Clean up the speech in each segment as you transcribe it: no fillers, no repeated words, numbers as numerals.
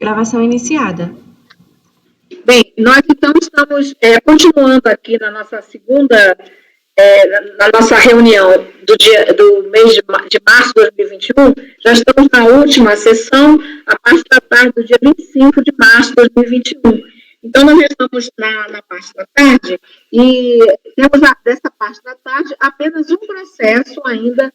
Gravação iniciada. Bem, nós então estamos continuando aqui na nossa segunda, na nossa reunião do mês de março de 2021, já estamos na última sessão, a parte da tarde do dia 25 de março de 2021. Então, nós estamos na parte da tarde e temos dessa parte da tarde apenas um processo ainda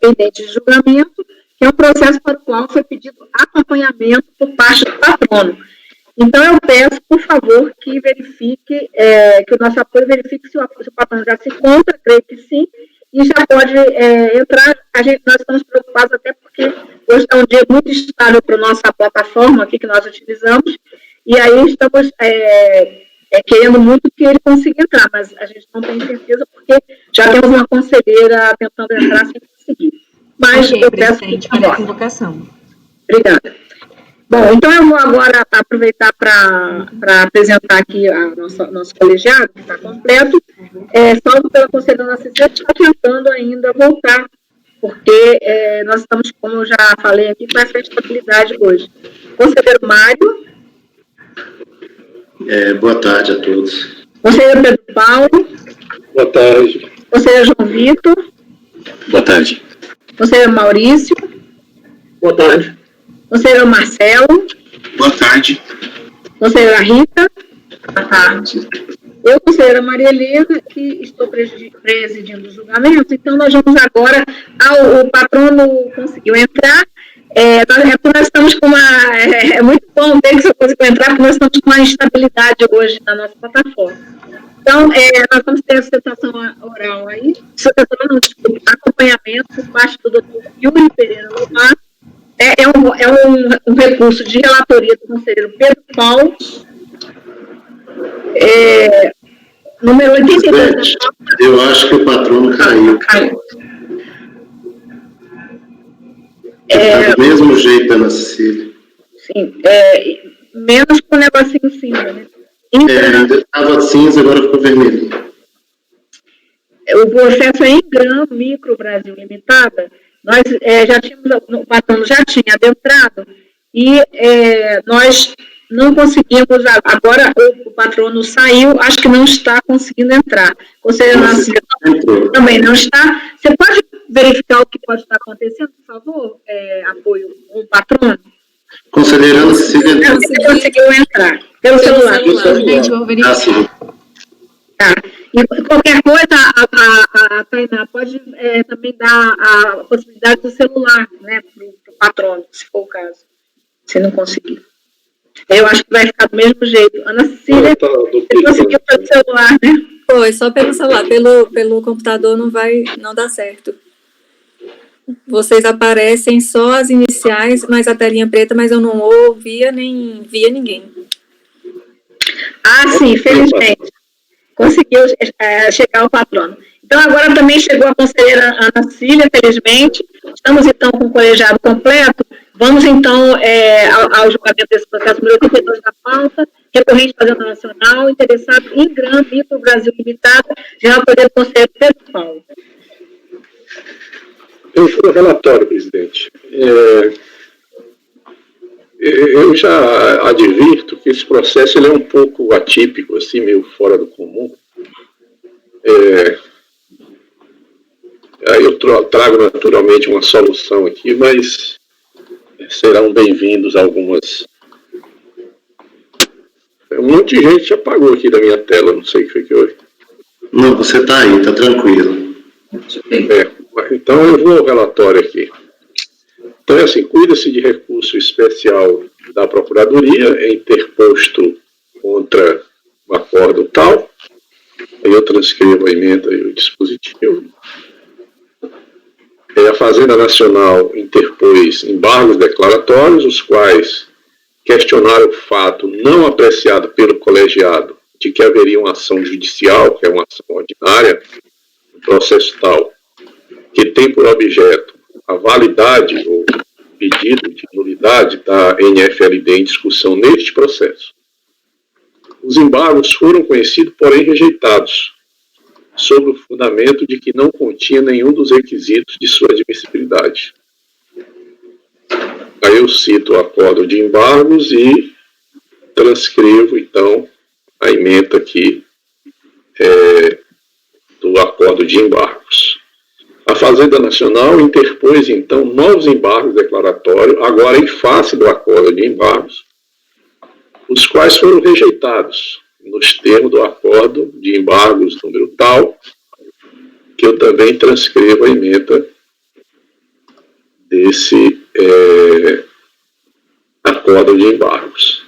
pendente de julgamento, que é um processo para o qual foi pedido acompanhamento por parte do patrono. Então, eu peço, por favor, que verifique, que o nosso apoio verifique se o patrono já se encontra, creio que sim, e já pode entrar. Nós estamos preocupados até porque hoje é um dia muito instável para a nossa plataforma aqui que nós utilizamos, e aí estamos querendo muito que ele consiga entrar, mas a gente não tem certeza porque já temos uma conselheira tentando entrar sem conseguir. Mas ok, eu presidente, para a convocação. Obrigada. Bom, então eu vou agora aproveitar para apresentar aqui nosso colegiado, que está completo, salvo pela conselheira Narcisa, que está tentando ainda voltar, porque nós estamos, como eu já falei aqui, com essa instabilidade hoje. Conselheiro Mário. Boa tarde a todos. Conselheiro Pedro Paulo. Boa tarde. Conselheiro João Vitor. Boa tarde. Conselheiro Maurício. Boa tarde. Conselheiro Marcelo. Boa tarde. Conselheira Rita. Boa tarde. Eu, conselheira Maria Helena, que estou presidindo o julgamento, então nós vamos agora, o patrono conseguiu entrar, nós estamos com uma, é muito bom ver que você conseguiu entrar, porque nós estamos com uma instabilidade hoje na nossa plataforma. Então, nós vamos ter a sustentação oral aí, acompanhamento por parte do doutor Yuri Pereira Lomar. É um recurso de relatoria do conselheiro Pedro Paulo, número 82. Eu acho que o patrono caiu. Do mesmo jeito, Ana Cecília. Sim, menos com o negocinho cinza, né? Ainda estava cinza, agora ficou vermelho. O processo é Ingram Micro Brasil Limitada. Nós já tínhamos, o patrono já tinha adentrado e nós não conseguimos, agora o patrono saiu, acho que não está conseguindo entrar. Conselheiro Narcisa também não está. Você pode verificar o que pode estar acontecendo, por favor? Apoio o patrono? Conselheira Narcisa conseguiu entrar pelo celular. Presidente, vou verificar. Tá. E qualquer coisa, a Tainá pode também dar a possibilidade do celular, né, para o patrono, se for o caso, se não conseguir. Eu acho que vai ficar do mesmo jeito. Ana Cecília, você conseguiu pelo celular, né? Foi, só pelo celular. Pelo computador não dá certo. Vocês aparecem só as iniciais, mais a telinha preta, mas eu não ouvia nem via ninguém. Ah, sim, felizmente. Conseguiu chegar ao patrono. Então, agora também chegou a conselheira Ana Cecília, felizmente. Estamos, então, com o colegiado completo. Vamos, então, ao julgamento desse processo número 82 da pauta, recorrente da Fazenda Nacional, interessado em Ingram Micro Brasil Limitada, relatoria do conselheiro Pedro Paulo. Eu fui o relatório, presidente. Eu já advirto que esse processo ele é um pouco atípico, assim, meio fora do comum. Aí eu trago naturalmente uma solução aqui, mas serão bem-vindos algumas... Um monte de gente já apagou aqui da minha tela, não sei o que foi que houve. Não, você está aí, está tranquilo. Então eu vou ao relatório aqui. Então, assim, cuida-se de recurso especial da Procuradoria, interposto contra o acórdão tal. Aí eu transcrevo a emenda e o dispositivo. A Fazenda Nacional interpôs embargos declaratórios, os quais questionaram o fato não apreciado pelo colegiado de que haveria uma ação judicial, que é uma ação ordinária, um processo tal, que tem por objeto a validade ou pedido de nulidade da NFLD em discussão neste processo. Os embargos foram conhecidos, porém rejeitados, sob o fundamento de que não continha nenhum dos requisitos de sua admissibilidade. Aí eu cito o acordo de embargos e transcrevo, então, a ementa aqui do acordo de embargos. A Fazenda Nacional interpôs, então, novos embargos declaratórios, agora em face do acordo de embargos, os quais foram rejeitados nos termos do acordo de embargos número tal, que eu também transcrevo a ementa desse acordo de embargos.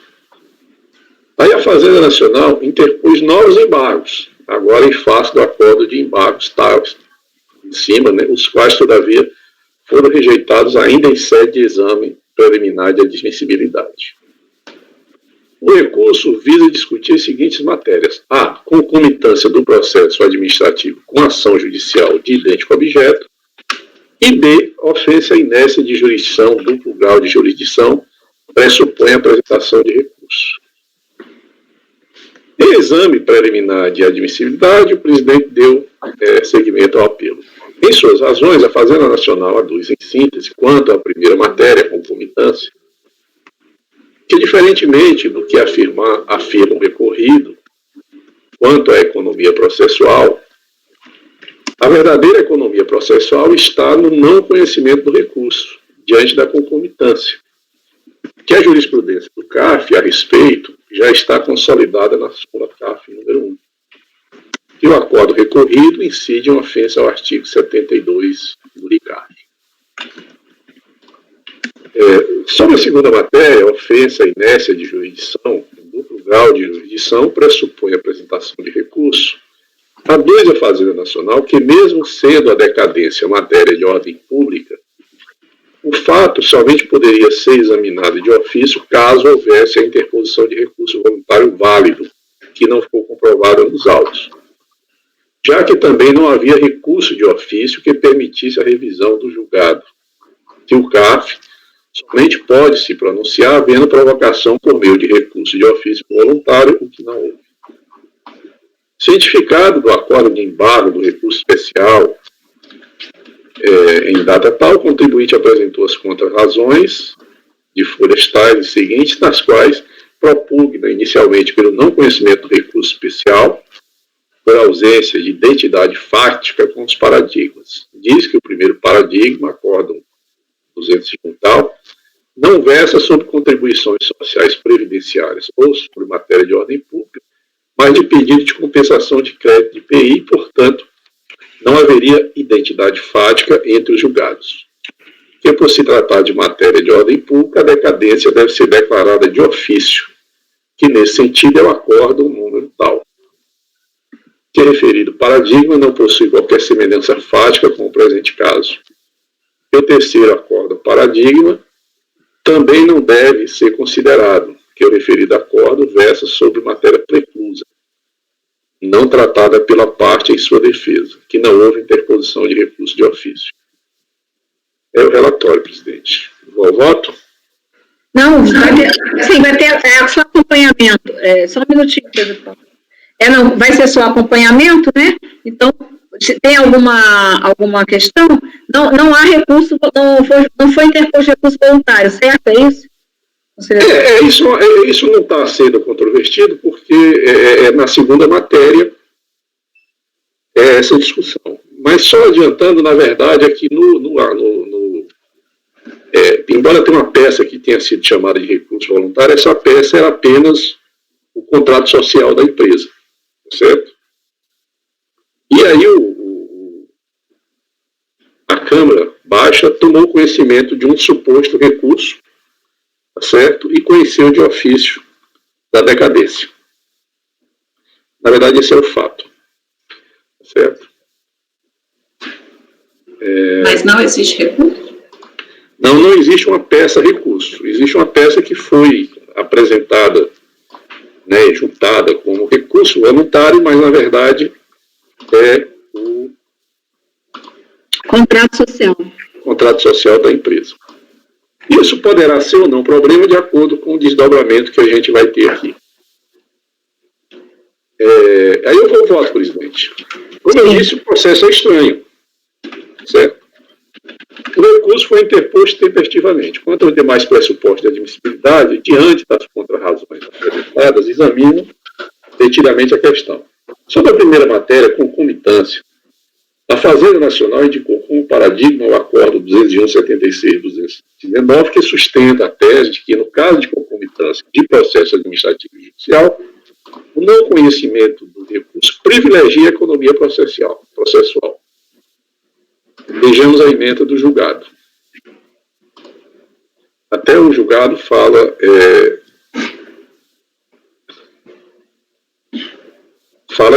Aí a Fazenda Nacional interpôs novos embargos, agora em face do acordo de embargos tais, em cima, né, os quais, todavia, foram rejeitados ainda em sede de exame preliminar de admissibilidade. O recurso visa discutir as seguintes matérias: a. Concomitância do processo administrativo com ação judicial de idêntico objeto, e b. Ofensa à inércia de jurisdição, duplo grau de jurisdição, pressupõe a apresentação de recurso. Em exame preliminar de admissibilidade, o presidente deu seguimento ao apelo. Em suas razões, a Fazenda Nacional aduz, em síntese, quanto à primeira matéria, a concomitância, que, diferentemente do que afirma o recorrido, quanto à economia processual, a verdadeira economia processual está no não conhecimento do recurso, diante da concomitância, que a jurisprudência do CARF a respeito já está consolidada na súmula CARF número 1. E o acordo recorrido incide uma ofensa ao artigo 72 do LICARF. Sobre a segunda matéria, a ofensa à inércia de jurisdição, duplo grau de jurisdição, pressupõe a apresentação de recurso. Aduz a Fazenda Nacional que, mesmo sendo a decadência matéria de ordem pública, o fato somente poderia ser examinado de ofício caso houvesse a interposição de recurso voluntário válido, que não ficou comprovado nos autos, já que também não havia recurso de ofício que permitisse a revisão do julgado, que o CARF somente pode se pronunciar havendo provocação por meio de recurso de ofício voluntário, o que não houve. Cientificado do acordo de embargo do recurso especial em data tal, o contribuinte apresentou as contra-razões de folhas tais e seguintes, nas quais propugna inicialmente pelo não conhecimento do recurso especial, por ausência de identidade fática com os paradigmas. Diz que o primeiro paradigma, acórdão 201 tal, não versa sobre contribuições sociais previdenciárias ou sobre matéria de ordem pública, mas de pedido de compensação de crédito de IPI, portanto, não haveria identidade fática entre os julgados. Que, por se tratar de matéria de ordem pública, a decadência deve ser declarada de ofício, que nesse sentido é o acórdão número tal. Que referido paradigma não possui qualquer semelhança fática com o presente caso. E o terceiro acórdão paradigma também não deve ser considerado, que o referido acórdão versa sobre matéria preclusa, não tratada pela parte em sua defesa, que não houve interposição de recurso de ofício. É o relatório, presidente. Vou ao voto? Não, vai ter só acompanhamento. Só um minutinho, Pedro. Não, vai ser só acompanhamento, né? Então, se tem alguma questão, não há recurso, não foi interposto recurso voluntário, certo? É isso? Isso não está sendo controvertido, porque na segunda matéria essa discussão. Mas só adiantando, na verdade, é que embora tenha uma peça que tenha sido chamada de recurso voluntário, essa peça era apenas o contrato social da empresa, certo? E aí a Câmara Baixa tomou conhecimento de um suposto recurso, certo? E conheceu de ofício da decadência. Na verdade, esse é o fato, certo? Mas não existe recurso? Não existe uma peça recurso. Existe uma peça que foi apresentada, né, juntada como recurso voluntário, mas na verdade é o contrato social da empresa. Isso poderá ser ou não problema de acordo com o desdobramento que a gente vai ter aqui. Aí eu vou ao voto, presidente. Como eu disse, o processo é estranho, certo? O recurso foi interposto tempestivamente. Quanto aos demais pressupostos de admissibilidade, diante das contrarrazões apresentadas, examino detidamente a questão. Sobre a primeira matéria, concomitância, a Fazenda Nacional indicou como paradigma o Acordo 201/76/219, que sustenta a tese de que, no caso de concomitância de processo administrativo e judicial, o não conhecimento do recurso privilegia a economia processual. Vejamos a ementa do julgado. Até o julgado fala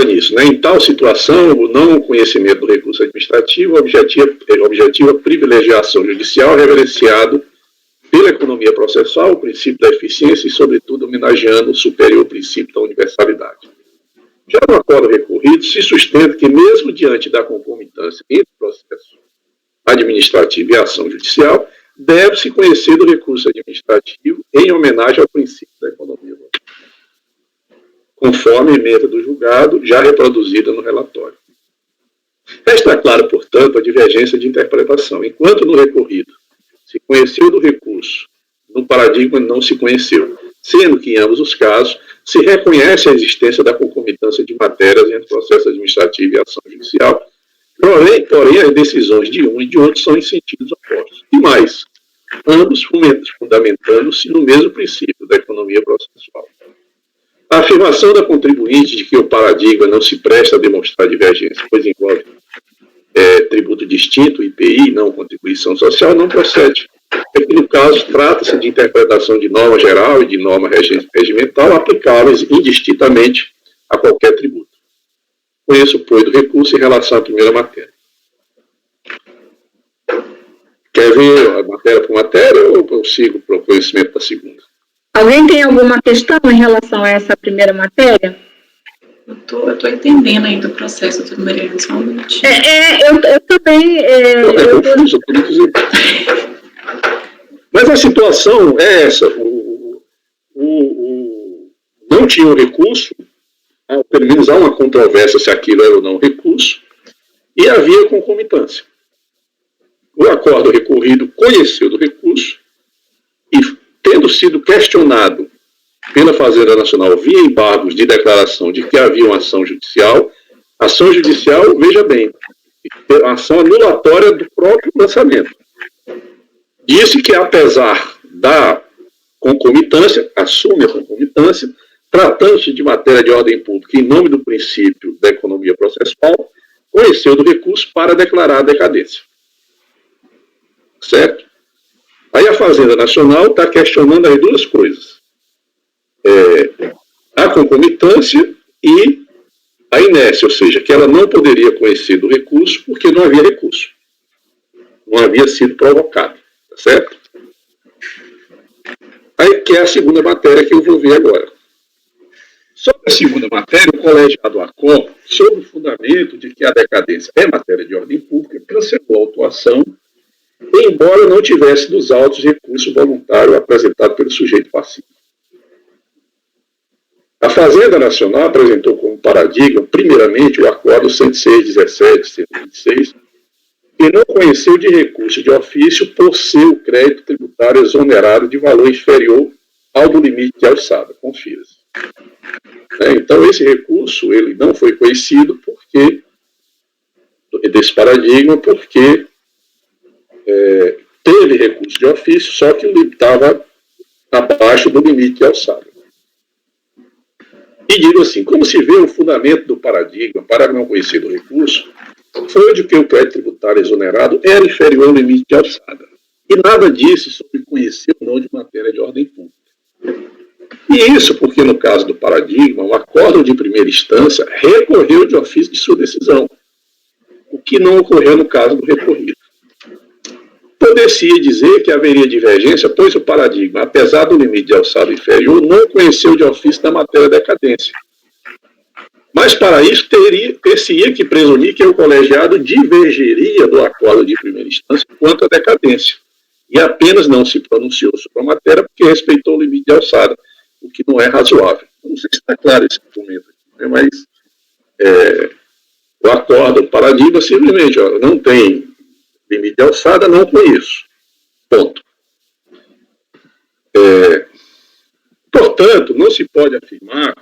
nisso. Né? Em tal situação, o não conhecimento do recurso administrativo objetiva privilegiar a ação judicial reverenciado pela economia processual, o princípio da eficiência e, sobretudo, homenageando o superior princípio da universalidade. Já no acordo recorrido, se sustenta que, mesmo diante da concomitância entre o processo administrativo e a ação judicial, deve-se conhecer do recurso administrativo em homenagem ao princípio da economia, conforme a ementa do julgado, já reproduzida no relatório. Resta claro, portanto, a divergência de interpretação. Enquanto no recorrido se conheceu do recurso, no paradigma não se conheceu, sendo que, em ambos os casos, se reconhece a existência da concomitância de matérias entre processo administrativo e ação judicial, porém as decisões de um e de outro são em sentidos opostos. E mais, ambos fundamentando-se no mesmo princípio da economia processual. A afirmação da contribuinte de que o paradigma não se presta a demonstrar divergência, pois envolve tributo distinto, IPI, não contribuição social, não procede. É que, no caso, trata-se de interpretação de norma geral e de norma regimental aplicáveis indistintamente a qualquer tributo. Conheço, pois, do recurso em relação à primeira matéria. Quer ver a matéria por matéria ou eu sigo para o conhecimento da segunda? Alguém tem alguma questão em relação a essa primeira matéria? Eu tô entendendo ainda o processo do Mariana, só um minutinho. Eu também... Eu confuso, por isso. Mas a situação é essa. Não tinha um recurso, pelo menos há uma controvérsia se aquilo era ou não recurso, e havia concomitância. O acordo recorrido conheceu do recurso e, tendo sido questionado pela Fazenda Nacional via embargos de declaração de que havia uma ação judicial, veja bem, ação anulatória do próprio lançamento. Disse que, apesar da concomitância, assume a concomitância, tratando-se de matéria de ordem pública em nome do princípio da economia processual, conheceu do recurso para declarar a decadência. Certo? Aí a Fazenda Nacional está questionando as duas coisas. A concomitância e a inércia, ou seja, que ela não poderia conhecer do recurso porque não havia recurso. Não havia sido provocado. Tá certo? Aí que é a segunda matéria que eu vou ver agora. Sobre a segunda matéria, o colegiado ACOR, sob o fundamento de que a decadência é matéria de ordem pública, cancelou a autuação, embora não tivesse nos autos recurso voluntário apresentado pelo sujeito passivo. A Fazenda Nacional apresentou como paradigma, primeiramente, o Acordo 106/17/126, que não conheceu de recurso de ofício por ser o crédito tributário exonerado de valor inferior ao do limite de alçada. Confira-se. Então, esse recurso ele não foi conhecido desse paradigma porque teve recurso de ofício, só que estava abaixo do limite de alçada. E digo assim, como se vê o fundamento do paradigma para não conhecer do recurso, foi de que o crédito tributário exonerado era inferior ao limite de alçada. E nada disse sobre conhecer ou não de matéria de ordem pública. E isso porque, no caso do paradigma, o acordo de primeira instância recorreu de ofício de sua decisão, o que não ocorreu no caso do recorrido. Poder-se dizer que haveria divergência, pois o paradigma, apesar do limite de alçada inferior, não conheceu de ofício da matéria da decadência. Mas, para isso, ter-se-ia que presumir que o colegiado divergiria do acordo de primeira instância quanto à decadência, e apenas não se pronunciou sobre a matéria porque respeitou o limite de alçada, o que não é razoável. Não sei se está claro esse argumento aqui, né? Mas o acordo, o paradigma, simplesmente não tem limite de alçada, não conheço. Ponto. Portanto, não se pode afirmar,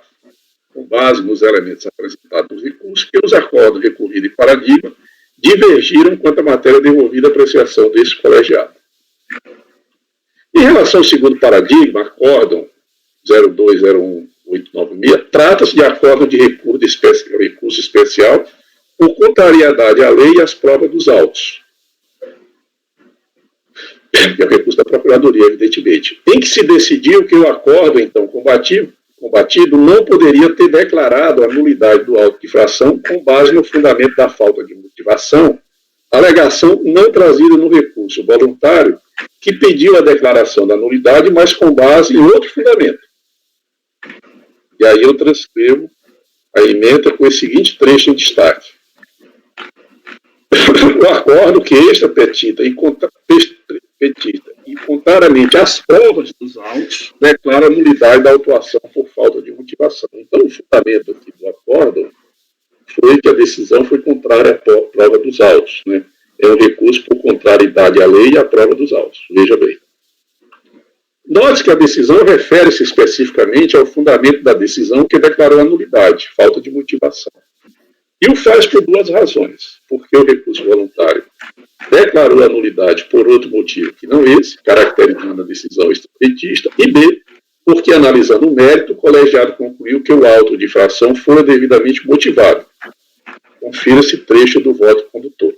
com base nos elementos apresentados no recurso, que os acordos recorrido e paradigma divergiram quanto à matéria devolvida à apreciação desse colegiado. Em relação ao segundo paradigma, acórdão 0201-896, trata-se de acórdão de recurso especial por contrariedade à lei e às provas dos autos. Que é o recurso da Procuradoria, evidentemente, em que se decidiu que o acórdão, então, combatido não poderia ter declarado a nulidade do auto de infração com base no fundamento da falta de motivação, alegação não trazida no recurso voluntário, que pediu a declaração da nulidade, mas com base em outro fundamento. E aí eu transcrevo a emenda com esse seguinte trecho em destaque. O acordo que esta petita e contrariamente às provas dos autos, declara a nulidade da autuação por falta de motivação. Então, o fundamento aqui do acordo foi que a decisão foi contrária à prova dos autos, né? É um recurso por contrariedade à lei e à prova dos autos. Veja bem. Note que a decisão refere-se especificamente ao fundamento da decisão que declarou a nulidade, falta de motivação. E o faz por duas razões. Porque o recurso voluntário declarou a nulidade por outro motivo que não esse, caracterizando a decisão extrapetista, e B, porque analisando o mérito, o colegiado concluiu que o auto de infração fora devidamente motivado. Confira-se trecho do voto condutor.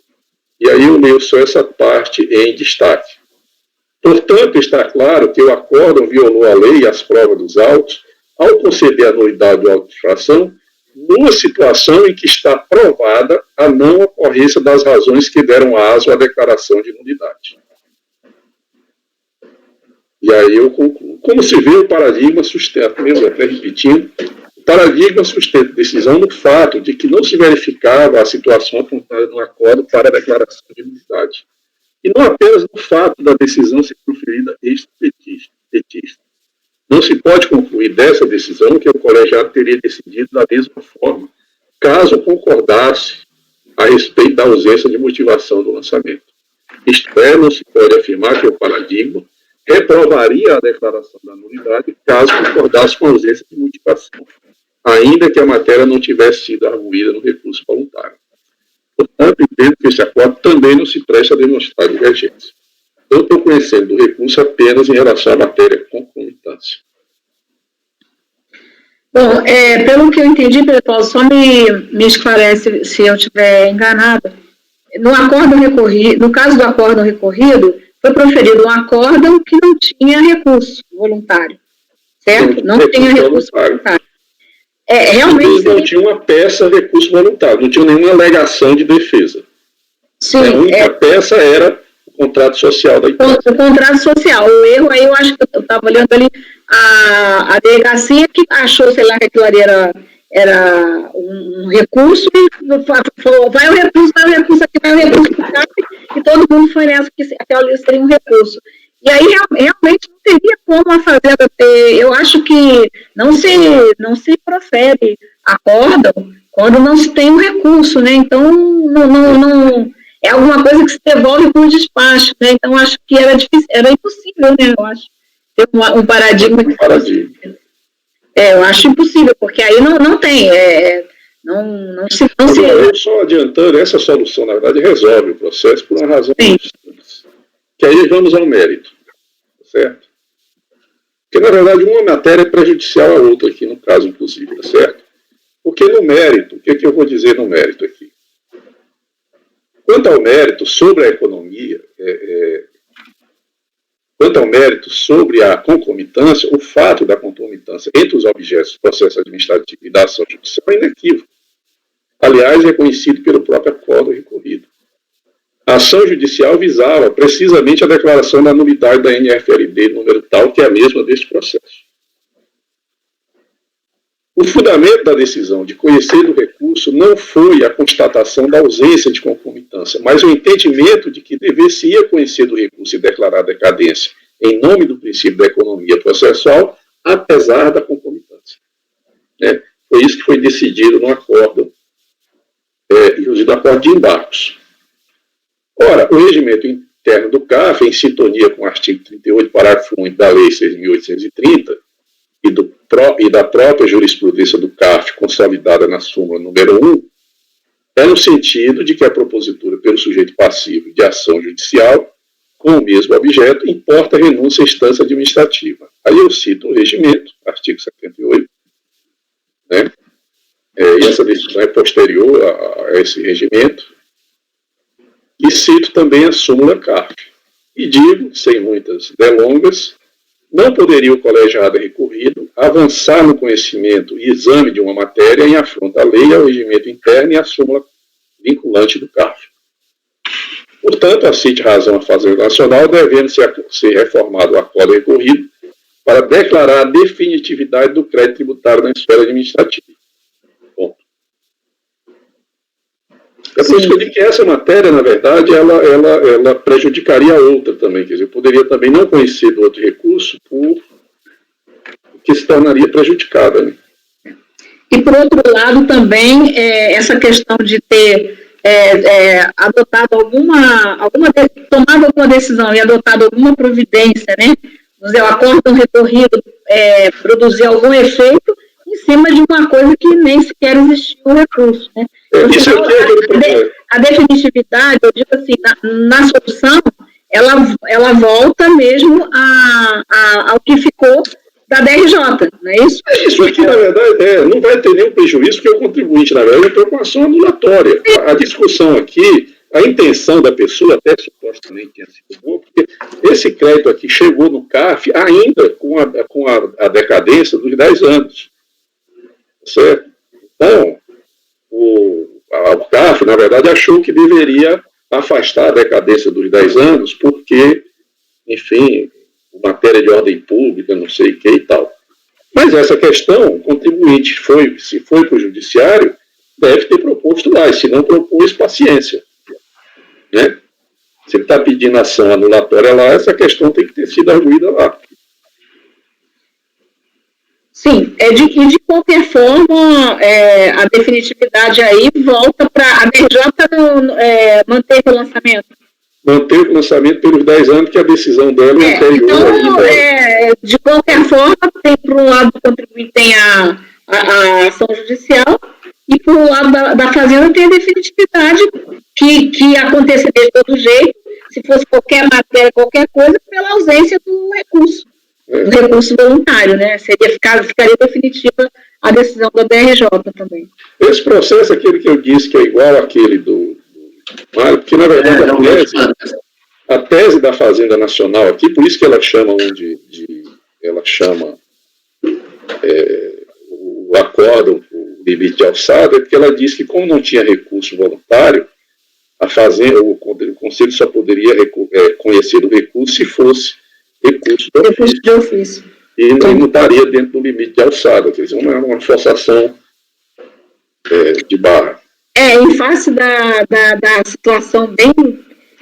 E aí eu leio só essa parte em destaque. Portanto, está claro que o acórdão violou a lei e as provas dos autos ao conceder a nulidade do auto de infração numa situação em que está provada a não ocorrência das razões que deram aso à declaração de nulidade. E aí eu concluo. Como se vê, o paradigma sustenta, mesmo até repetindo, o paradigma sustenta a decisão no fato de que não se verificava a situação apontada no acordo para a declaração de nulidade. E não apenas no fato da decisão ser proferida extrapetista. Não se pode concluir dessa decisão que o colegiado teria decidido da mesma forma, caso concordasse a respeito da ausência de motivação do lançamento. Isto é, não se pode afirmar que o paradigma reprovaria a declaração da nulidade caso concordasse com a ausência de motivação, ainda que a matéria não tivesse sido arguída no recurso voluntário. Portanto, entendo que esse acordo também não se presta a demonstrar divergência. Eu estou conhecendo do recurso apenas em relação à matéria concomitância. Bom, pelo que eu entendi, Pedro Paulo, só me esclarece se eu estiver enganada. No caso do acórdão recorrido, foi proferido um acórdão que não tinha recurso voluntário, certo? Não tinha recurso voluntário. Realmente não tinha uma peça recurso voluntário, não tinha nenhuma alegação de defesa. Sim, a única peça era o contrato social da empresa. O contrato social. O erro aí, eu acho que eu estava olhando ali, a delegacia que achou, sei lá, que aquilo ali era um recurso, e falou, vai o recurso aqui, e todo mundo foi nessa, que aquela lista seria um recurso. E aí, realmente, não teria como a Fazenda ter, eu acho que não se profere acórdão quando não se tem um recurso, né? Então, não é alguma coisa que se devolve por despacho, né? Então, acho que era impossível, né? Eu acho, ter um paradigma. Eu acho impossível, porque aí não tem, não se... Eu só adiantando, essa solução, na verdade, resolve o processo por uma razão simples. Que aí vamos ao mérito, certo? Porque, na verdade, uma matéria é prejudicial à outra aqui, no caso, inclusive, tá certo? Porque no mérito, o que eu vou dizer no mérito aqui? Quanto ao mérito sobre a economia, quanto ao mérito sobre a concomitância, o fato da concomitância entre os objetos do processo administrativo e da ação judicial é inequívoco. Aliás, é conhecido pelo próprio acordo recorrido. A ação judicial visava precisamente a declaração da nulidade da NFLD, número tal, que é a mesma deste processo. O fundamento da decisão de conhecer do recurso não foi a constatação da ausência de concomitância, mas o entendimento de que dever-se-ia conhecer do recurso e declarar a decadência em nome do princípio da economia processual, apesar da concomitância. Foi isso que foi decidido no acordo, inclusive no acordo de embargos. Ora, o regimento interno do CAF, em sintonia com o artigo 38, parágrafo 1 da Lei 6.830 e da própria jurisprudência do CAF, consolidada na súmula número 1, é no sentido de que a propositura pelo sujeito passivo de ação judicial com o mesmo objeto importa renúncia à instância administrativa. Aí eu cito o regimento, artigo 78, né? E essa decisão é posterior a esse regimento. E cito também a súmula CAF. E digo, sem muitas delongas, não poderia o colegiado recorrido avançar no conhecimento e exame de uma matéria em afronta à lei, ao regimento interno e à súmula vinculante do CAF. Portanto, assiste razão a Fazenda Nacional, devendo ser reformado o acordo recorrido para declarar a definitividade do crédito tributário na esfera administrativa. Ponto. É por isso que eu digo que essa matéria, na verdade, ela prejudicaria a outra também. Quer dizer, eu poderia também não conhecer do outro recurso que se tornaria prejudicada. Né? E, por outro lado, também, essa questão de ter adotado tomado alguma decisão e adotado alguma providência, né? O acórdão recorrido produzir algum efeito em cima de uma coisa que nem sequer existiu o recurso, né? Isso aqui é aquele problema. A definitividade, eu digo assim, na solução, ela volta mesmo ao que ficou da DRJ, não é isso? Isso aqui, na verdade, não vai ter nenhum prejuízo, porque o contribuinte, na verdade, entrou com ação anulatória. A discussão aqui, a intenção da pessoa até supostamente tinha sido boa, porque esse crédito aqui chegou no CAF ainda com a decadência dos 10 anos. Certo? Então, o CAF, na verdade, achou que deveria afastar a decadência dos 10 anos, porque, enfim, matéria de ordem pública, não sei o que e tal. Mas essa questão, o contribuinte se foi para o judiciário, deve ter proposto lá, e se não propôs, paciência. Né? Se ele está pedindo ação anulatória lá, essa questão tem que ter sido arguída lá. Sim, de qualquer forma, a definitividade aí volta para a DRJ manter o lançamento. Manter o lançamento pelos 10 anos, que a decisão dela é anterior. Então, de qualquer forma, tem por um lado do contribuinte tem a ação judicial, e por um lado da Fazenda tem a definitividade, que aconteceria de todo jeito, se fosse qualquer matéria, qualquer coisa, pela ausência do recurso. Do recurso voluntário, né? Ficaria definitiva a decisão da DRJ também. Esse processo, aquele que eu disse que é igual àquele do Mário, porque na verdade a tese da Fazenda Nacional aqui, por isso que ela chama ela chama o acórdão, o limite de alçada, é porque ela diz que como não tinha recurso voluntário, a Fazenda, o Conselho só poderia conhecer do recurso se fosse recurso de ofício. E não estaria dentro do limite de alçada, quer dizer, uma forçação de barra. Em face da situação bem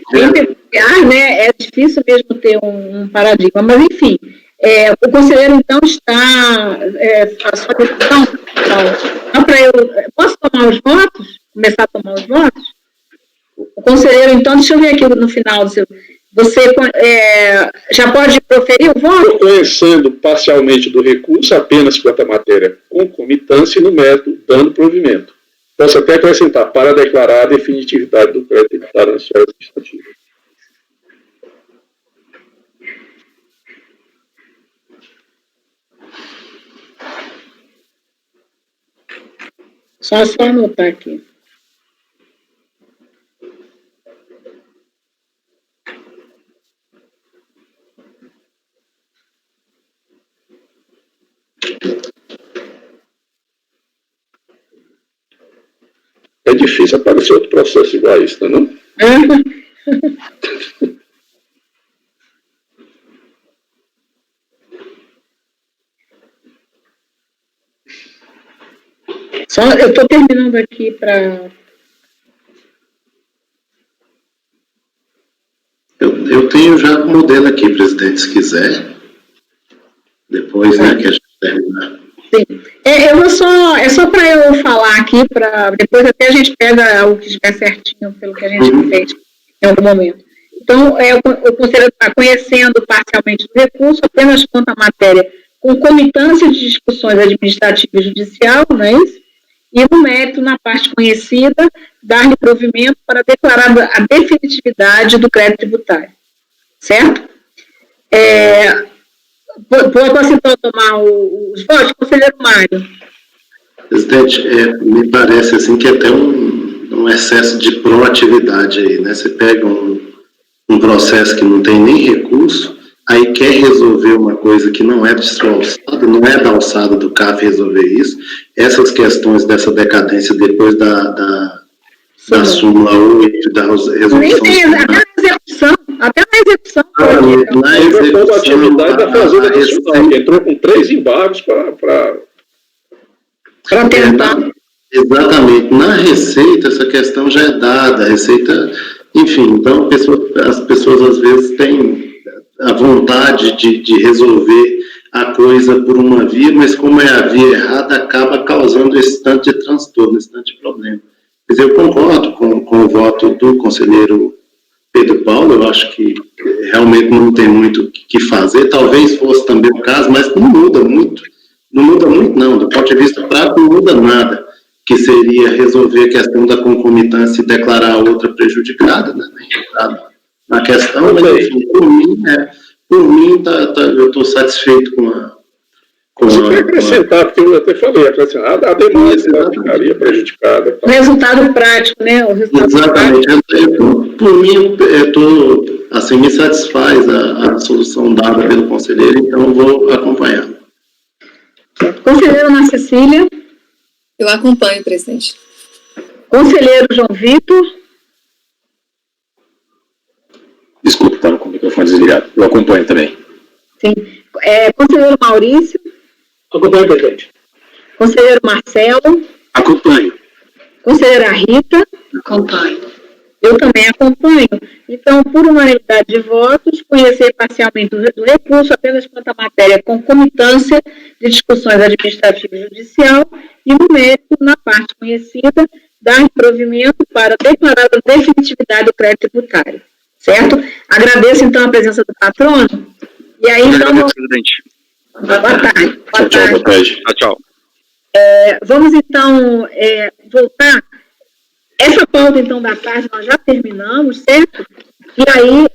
peculiar, né, é difícil mesmo ter um paradigma, mas enfim, o conselheiro então está, a sua decisão, então para eu, posso tomar os votos? Começar a tomar os votos? O conselheiro então, deixa eu ver aqui no final do seu... Você já pode proferir o voto? Conhecendo parcialmente do recurso, apenas quanto à matéria concomitância e no método dando provimento. Posso até acrescentar, para declarar a definitividade do crédito tributário na esfera administrativa. Só anotar aqui. É difícil aparecer outro processo igual a isso, não é? Eu estou terminando aqui para... Eu tenho já o modelo aqui, presidente, se quiser. Depois, né, que a gente terminar. Sim. É só para eu falar aqui, para depois até a gente pega o que estiver certinho pelo que a gente fez. em algum momento. Então, o conselheiro está conhecendo parcialmente o recurso apenas quanto à matéria concomitância de discussões administrativas e judicial, não é isso? E no mérito, na parte conhecida, dar-lhe provimento para declarar a definitividade do crédito tributário. Certo? Posso, então, tomar os votos? Conselheiro Mário. Presidente, me parece assim que até um excesso de proatividade aí, né? Você pega um processo que não tem nem recurso, aí quer resolver uma coisa que não é de sua alçada, não é da alçada do CAF resolver isso. Essas questões dessa decadência depois da súmula 8, da resolução... Nem tem, até na execução. Na execução, a atividade da Fazenda Nacional, que entrou com 3 embargos para tentar. Exatamente. Na Receita, essa questão já é dada. A Receita, enfim, então as pessoas às vezes têm a vontade de resolver a coisa por uma via, mas como é a via errada, acaba causando esse tanto de transtorno, esse tanto de problema. Quer dizer, eu concordo com o voto do conselheiro Pedro Paulo, eu acho que realmente não tem muito o que fazer, talvez fosse também o caso, mas não muda muito não, do ponto de vista prático não muda nada, que seria resolver a questão da concomitância e declarar a outra prejudicada, né, na questão, mas enfim, por mim eu estou satisfeito com a... Você vai acrescentar, porque eu até falei, acrescentar, a demais ficaria prejudicada. O resultado prático, né? Exatamente. Por mim, assim, me satisfaz a solução dada pelo conselheiro, então eu vou acompanhar. Conselheiro Ana Cecília. Eu acompanho, presidente. Conselheiro João Vitor. Desculpa, estava com o microfone desligado. Eu acompanho também. Sim. Conselheiro Maurício. Acompanho, presidente. Conselheiro Marcelo. Acompanho. Conselheira Rita. Acompanho. Eu também acompanho. Então, por unanimidade de votos, conhecer parcialmente o recurso apenas quanto à matéria concomitância de discussões administrativas e judicial e, no mérito, na parte conhecida, dar provimento para declarar a definitividade do crédito tributário. Certo? Agradeço, então, a presença do patrono. E aí, então... presidente. Boa tarde. Boa tarde. Tchau. Vamos, então, voltar. Essa pauta, então, da tarde, nós já terminamos, certo? E aí,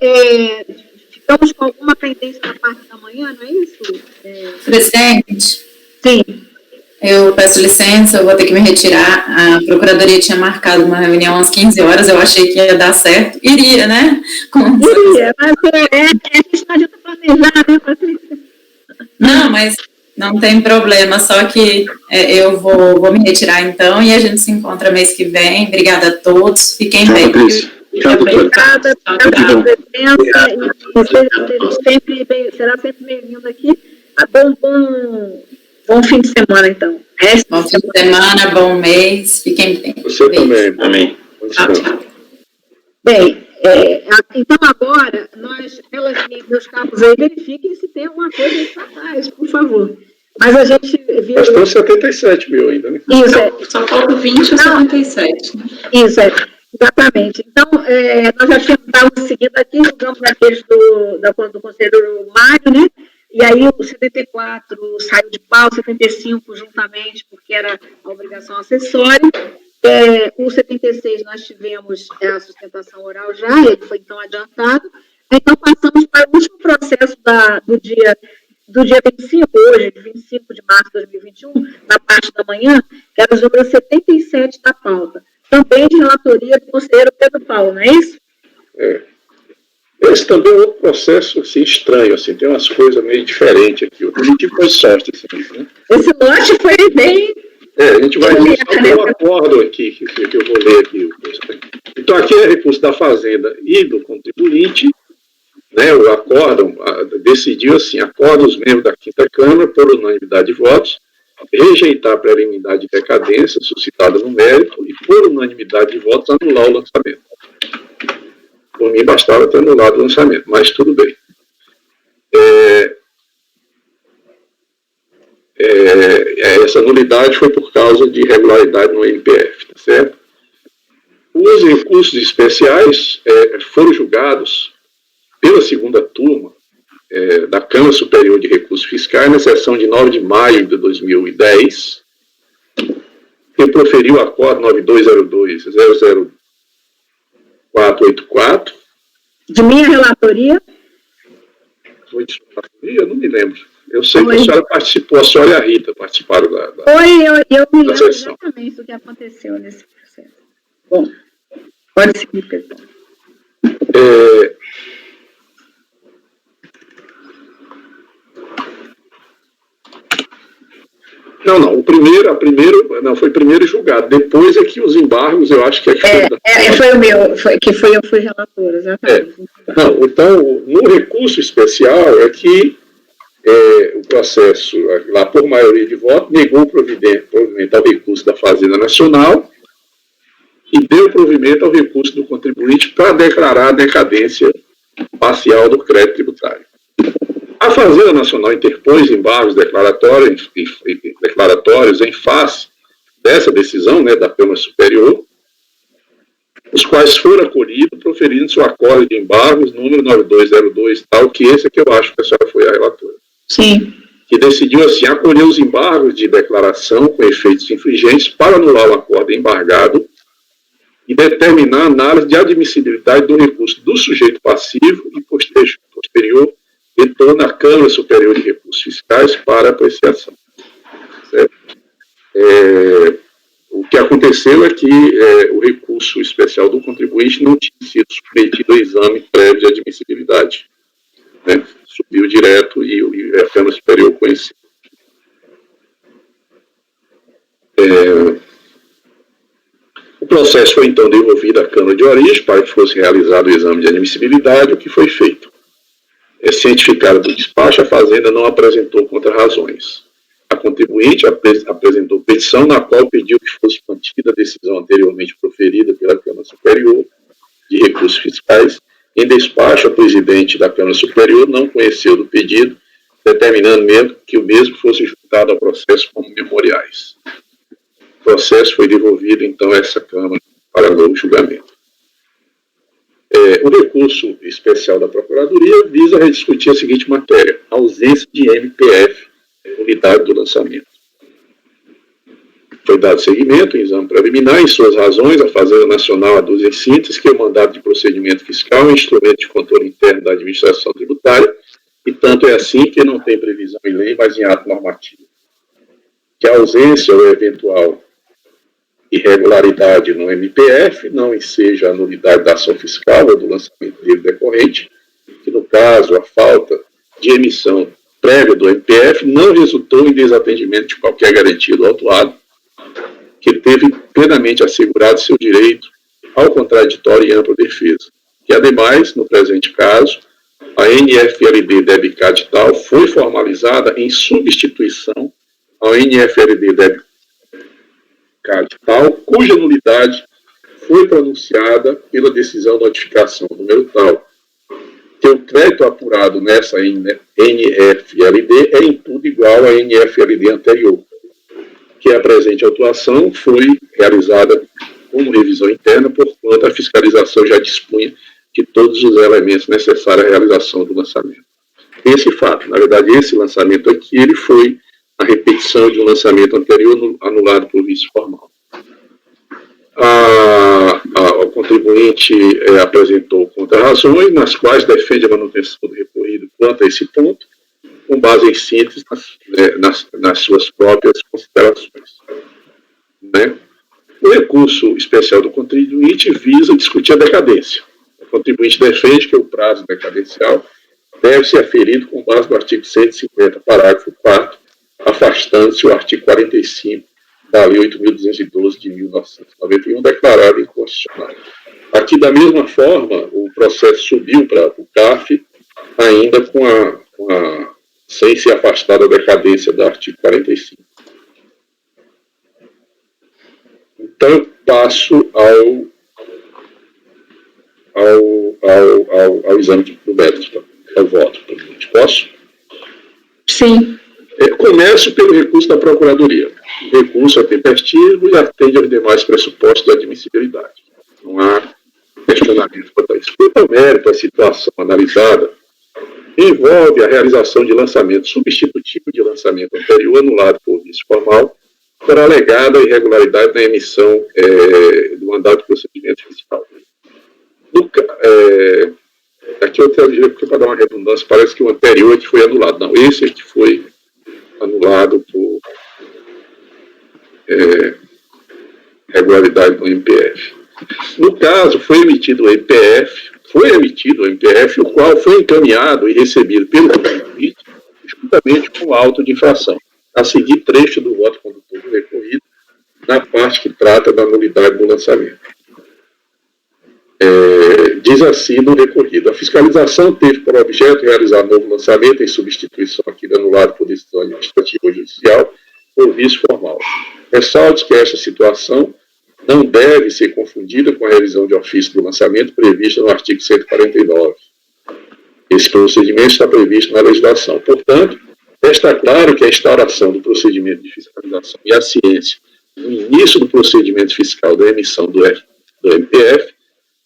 ficamos com alguma pendência na parte da manhã, não é isso? Presidente? Sim. Eu peço licença, eu vou ter que me retirar. A Procuradoria tinha marcado uma reunião às 15 horas, eu achei que ia dar certo. Iria, né? Iria, mas a gente não adianta planejar, né, Patrícia? Não, mas não tem problema, só que eu vou me retirar então e a gente se encontra mês que vem. Obrigada a todos, fiquem bem. Obrigada pela presença e será sempre bem-vindo aqui. Bom fim de semana, então. Bom fim de semana, bom mês, fiquem bem. Você também. Amém. Tchau. Bem, então agora, meus cabos aí, verifiquem se tem alguma coisa aí para trás, por favor. Mas a gente viu... Mas estão 77 mil ainda, né? Isso, Só falta 20 ou 77, né? Isso, exatamente. Então, nós já estávamos seguindo aqui, julgamos aqueles do conselheiro Mário, né? E aí o 74 saiu de pau, 75 juntamente, porque era a obrigação acessória. O 76 nós tivemos a sustentação oral já, ele foi então adiantado. Então passamos para o último processo do dia 25, hoje, 25 de março de 2021, na parte da manhã, que era o número 77 da pauta. Também de relatoria do conselheiro Pedro Paulo, não é isso? Esse também é outro processo assim, estranho, assim, tem umas coisas meio diferentes aqui. A gente foi sorte, assim, né? Esse lote foi bem... A gente vai ver um acordo aqui, que eu vou ler aqui. Então, aqui é recurso da Fazenda e do contribuinte, né, o acórdão decidiu assim, acorda os membros da 5ª Câmara, por unanimidade de votos, rejeitar a preliminar de decadência suscitada no mérito e, por unanimidade de votos, anular o lançamento. Por mim, bastava ter anulado o lançamento, mas tudo bem. Essa nulidade foi por causa de irregularidade no MPF, tá certo? Os recursos especiais foram julgados pela segunda turma da Câmara Superior de Recursos Fiscais, na sessão de 9 de maio de 2010, que proferiu o acordo 9202-00484. De minha relatoria? Foi de sua relatoria? Não me lembro. Eu sei que a senhora participou, a senhora e a Rita participaram da eu me lembro sessão. exatamente do que aconteceu nesse processo. Bom, pode seguir, pessoal. Não, foi primeiro julgado. Depois é que os embargos, eu acho que foi o meu, eu fui relatora, exatamente. Então, no recurso especial é que o processo, lá por maioria de voto, negou provimento ao recurso da Fazenda Nacional e deu provimento ao recurso do contribuinte para declarar a decadência parcial do crédito tributário. A Fazenda Nacional interpôs embargos declaratórios em face dessa decisão, né, da Câmara Superior, os quais foram acolhidos, proferindo seu acordo de embargos número 9202, tal, que esse é que eu acho que a senhora foi a relatora. Sim. Que decidiu, assim, acolher os embargos de declaração com efeitos infringentes para anular o acordo embargado e determinar a análise de admissibilidade do recurso do sujeito passivo e posterior retorno à Câmara Superior de Recursos Fiscais para apreciação. Certo? O que aconteceu é que o recurso especial do contribuinte não tinha sido submetido ao exame prévio de admissibilidade. Né? Subiu direto e a Câmara Superior conheceu. O processo foi, então, devolvido à Câmara de origem para que fosse realizado o exame de admissibilidade, o que foi feito. Cientificada do despacho, a Fazenda não apresentou contrarrazões. A contribuinte apresentou petição na qual pediu que fosse mantida a decisão anteriormente proferida pela Câmara Superior de Recursos Fiscais. Em despacho, a presidente da Câmara Superior não conheceu do pedido, determinando mesmo que o mesmo fosse juntado ao processo como memoriais. O processo foi devolvido, então, a essa Câmara para novo julgamento. O recurso especial da Procuradoria visa rediscutir a seguinte matéria: ausência de MPF, unidade do lançamento. Foi dado seguimento, em exame preliminar, em suas razões, a Fazenda Nacional aduz em síntese que o mandado de procedimento fiscal é um instrumento de controle interno da administração tributária, e tanto é assim que não tem previsão em lei, mas em ato normativo. Que a ausência ou eventual irregularidade no MPF não enseja a nulidade da ação fiscal ou do lançamento dele decorrente, que no caso a falta de emissão prévia do MPF não resultou em desatendimento de qualquer garantia do autuado, que teve plenamente assegurado seu direito ao contraditório e ampla defesa. E, ademais, no presente caso, a NFLD debicad tal foi formalizada em substituição ao NFLD debicad tal, cuja nulidade foi pronunciada pela decisão de notificação número tal, que o crédito apurado nessa NFLD é em tudo igual à NFLD anterior, que a presente autuação foi realizada como revisão interna, porquanto a fiscalização já dispunha de todos os elementos necessários à realização do lançamento. Esse fato, na verdade, esse lançamento aqui, ele foi a repetição de um lançamento anterior anulado por vício formal. O contribuinte apresentou contrarrazões, nas quais defende a manutenção do recorrido quanto a esse ponto, com base em síntese nas suas próprias considerações. Né? O recurso especial do contribuinte visa discutir a decadência. O contribuinte defende que o prazo decadencial deve ser aferido com base no artigo 150, parágrafo 4º, afastando-se o artigo 45 da Lei 8.212 de 1991, declarado inconstitucional. Aqui, da mesma forma, o processo subiu para o CAF, ainda sem se afastar da decadência do artigo 45. Então, eu passo ao exame do mérito, ao voto. Posso? Sim. Começo pelo recurso da Procuradoria. O recurso é tempestivo e atende aos demais pressupostos da admissibilidade. Então, não há questionamento quanto a isso. Quanto ao mérito, a situação analisada envolve a realização de lançamento substitutivo de lançamento anterior anulado por vício formal por alegada irregularidade na emissão do mandado de procedimento fiscal. Aqui eu tenho direito para dar uma redundância, parece que o anterior é que foi anulado. Não, esse é que foi anulado por irregularidade no MPF. No caso, foi emitido o MPF, o qual foi encaminhado e recebido pelo contribuinte juntamente com o auto de infração. A seguir, trecho do voto condutor do recorrido, na parte que trata da nulidade do lançamento. Diz assim no recorrido: a fiscalização teve por objeto realizar novo lançamento em substituição àquele anulado por decisão administrativa ou judicial por vício formal. Ressalto que esta situação não deve ser confundida com a revisão de ofício do lançamento prevista no artigo 149. Esse procedimento está previsto na legislação. Portanto, está claro que a instauração do procedimento de fiscalização e a ciência no início do procedimento fiscal da emissão do MPF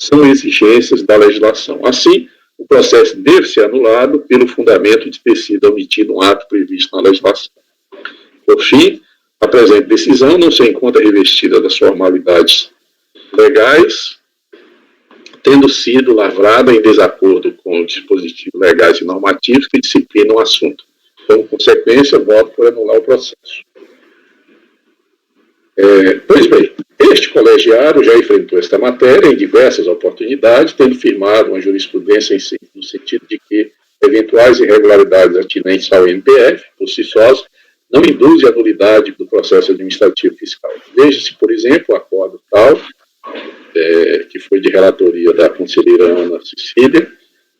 são exigências da legislação. Assim, o processo deve ser anulado pelo fundamento de ter sido omitido um ato previsto na legislação. Por fim, a presente decisão não se encontra revestida das formalidades legais, tendo sido lavrada em desacordo com os dispositivos legais e normativos que disciplinam o assunto. Como consequência, voto por anular o processo. Pois bem, este colegiado já enfrentou esta matéria em diversas oportunidades, tendo firmado uma jurisprudência no sentido de que eventuais irregularidades atinentes ao MPF, por si sós, não induzem a nulidade do processo administrativo fiscal. Veja-se, por exemplo, o acordo tal, que foi de relatoria da conselheira Ana Cecília,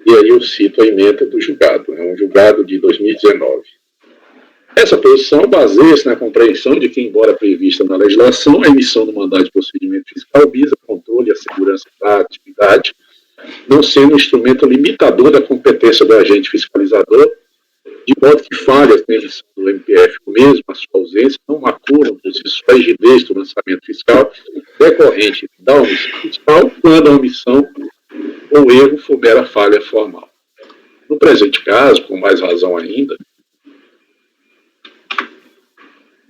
e aí eu cito a ementa do julgado, um julgado de 2019. Essa posição baseia-se na compreensão de que, embora prevista na legislação, a emissão do mandado de procedimento fiscal visa controle e a segurança da atividade, não sendo um instrumento limitador da competência do agente fiscalizador, de modo que falhas na emissão do MPF, mesmo a sua ausência, não maculam por si só a rigidez do lançamento fiscal decorrente da omissão fiscal, quando a omissão ou erro for mera falha formal. No presente caso, com mais razão ainda,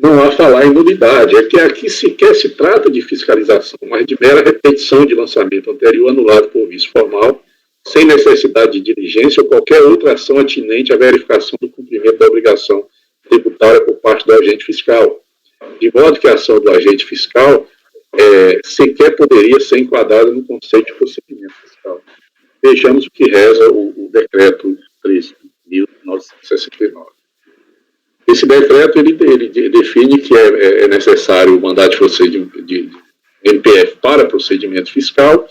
não há falar em nulidade, é que aqui sequer se trata de fiscalização, mas de mera repetição de lançamento anterior anulado por vício formal, sem necessidade de diligência ou qualquer outra ação atinente à verificação do cumprimento da obrigação tributária por parte do agente fiscal. De modo que a ação do agente fiscal sequer poderia ser enquadrada no conceito de procedimento fiscal. Vejamos o que reza o decreto 13.969. Esse decreto ele define que é necessário o mandado de MPF para procedimento fiscal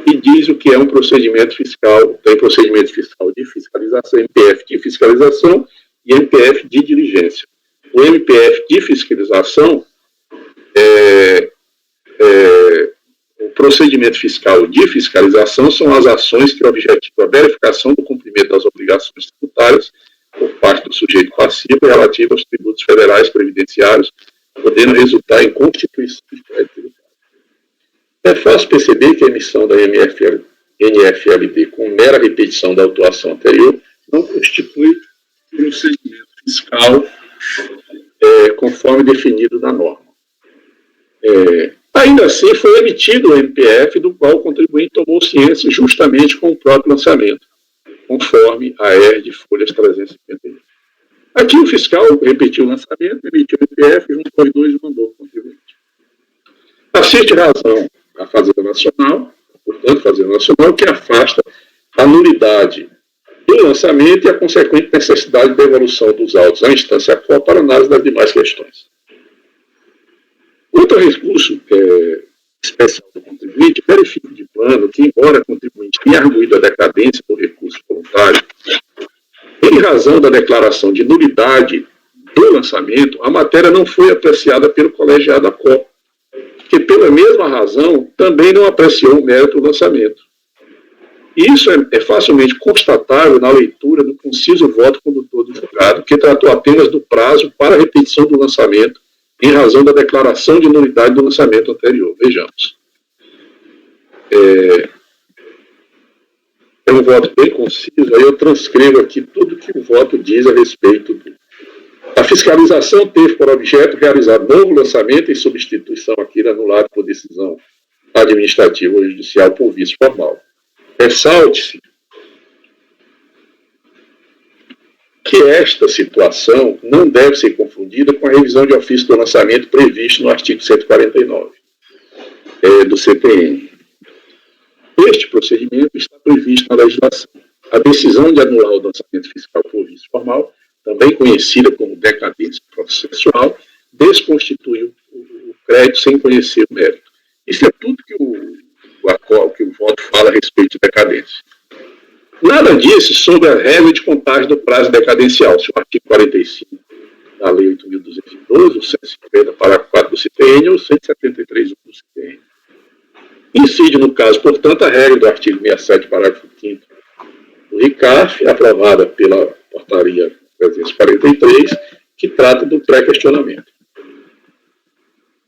e diz o que é um procedimento fiscal. Tem procedimento fiscal de fiscalização, MPF de fiscalização e MPF de diligência. O MPF de fiscalização o procedimento fiscal de fiscalização são as ações que objetivam a verificação do cumprimento das obrigações tributárias por parte do sujeito passivo relativo aos tributos federais previdenciários, podendo resultar em constituição de crédito tributário. É fácil perceber que a emissão da NFLD com mera repetição da autuação anterior não constitui procedimento fiscal conforme definido na norma. Ainda assim, foi emitido o MPF, do qual o contribuinte tomou ciência justamente com o próprio lançamento, conforme a ER de folhas 351. Aqui o fiscal repetiu o lançamento, emitiu o MPF, juntou os dois e mandou o contribuinte. Assiste razão a Fazenda Nacional, portanto, Fazenda Nacional, que afasta a nulidade do lançamento e a consequente necessidade de devolução dos autos à instância qual para análise das demais questões. Outro recurso especial do contribuinte, verifica de plano que, embora o contribuinte tenha arguído a decadência do recurso voluntário, em razão da declaração de nulidade do lançamento, a matéria não foi apreciada pelo colegiado ACOP, que, pela mesma razão, também não apreciou o mérito do lançamento. Isso é facilmente constatável na leitura do conciso voto condutor do julgado, que tratou apenas do prazo para a repetição do lançamento, em razão da declaração de nulidade do lançamento anterior. Vejamos. é um voto bem conciso, aí eu transcrevo aqui tudo que o voto diz a respeito do... A fiscalização teve por objeto realizar novo lançamento em substituição aqui anulado por decisão administrativa ou judicial por vício formal. Ressalte-se que esta situação não deve ser confundida com a revisão de ofício do lançamento previsto no artigo 149 do CPN. Este procedimento está previsto na legislação. A decisão de anular o lançamento fiscal por vício formal, também conhecida como decadência processual, desconstitui o crédito sem conhecer o mérito. Isso é tudo que o voto fala a respeito de decadência. Nada disse sobre a regra de contagem do prazo decadencial, se o artigo 45 da Lei 8.212, o 150, parágrafo 4 do CTN ou o 173 do CTN. Incide, no caso, portanto, a regra do artigo 67, parágrafo 5º do RICAF, aprovada pela portaria 343, que trata do pré-questionamento.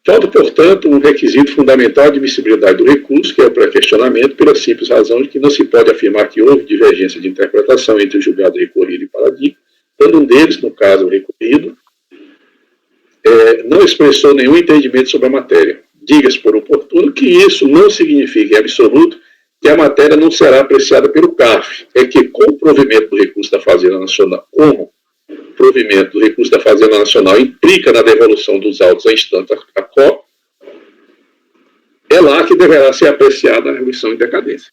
Falta, portanto, um requisito fundamental de admissibilidade do recurso, que é o pré-questionamento, pela simples razão de que não se pode afirmar que houve divergência de interpretação entre o julgado recorrido e paradigma, quando um deles, no caso o recorrido, não expressou nenhum entendimento sobre a matéria. Diga-se por oportuno que isso não significa em absoluto que a matéria não será apreciada pelo CARF. É que, com o provimento do recurso da Fazenda Nacional, como o provimento do recurso da Fazenda Nacional implica na devolução dos autos à instância à COP, é lá que deverá ser apreciada a remissão em decadência.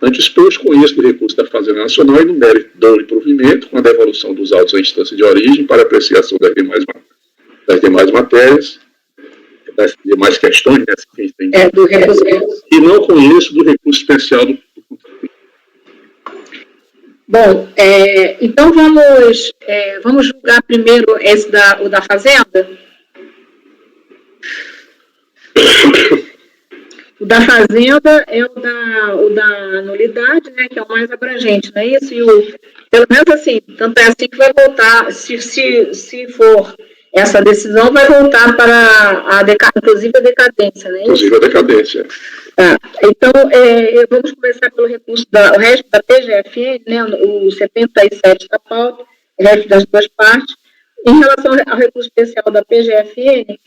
Antes exposto, conheço do recurso da Fazenda Nacional e no mérito do provimento, com a devolução dos autos à instância de origem para apreciação das demais matérias, das demais questões, né, que a gente tem, do recurso. E não conheço do recurso especial do contribuinte. Bom, então vamos julgar primeiro o da Fazenda? O da Fazenda é o da nulidade, né, que é o mais abrangente, não é isso? Pelo menos assim, tanto é assim que vai voltar, se for essa decisão, vai voltar para inclusive a decadência, né? Inclusive a decadência. Tá. Então, vamos começar pelo recurso o resto da PGFN, né, o 77 da pauta, o resto das duas partes. Em relação ao recurso especial da PGFN,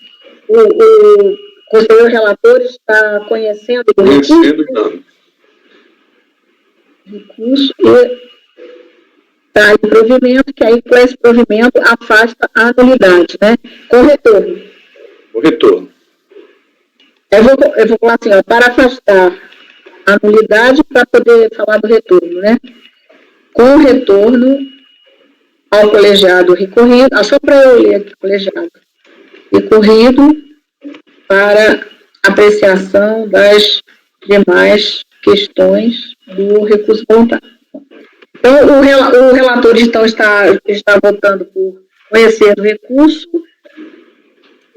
o conselheiro relator está conhecendo o recurso e tá, o provimento, que aí com esse provimento afasta a nulidade, né? Com retorno. O retorno. Eu vou falar assim, para afastar a nulidade, para poder falar do retorno, né? Com retorno ao colegiado recorrido, só para eu ler aqui, colegiado recorrido para apreciação das demais questões do recurso voluntário. Então, o relator, então, está votando por conhecer do recurso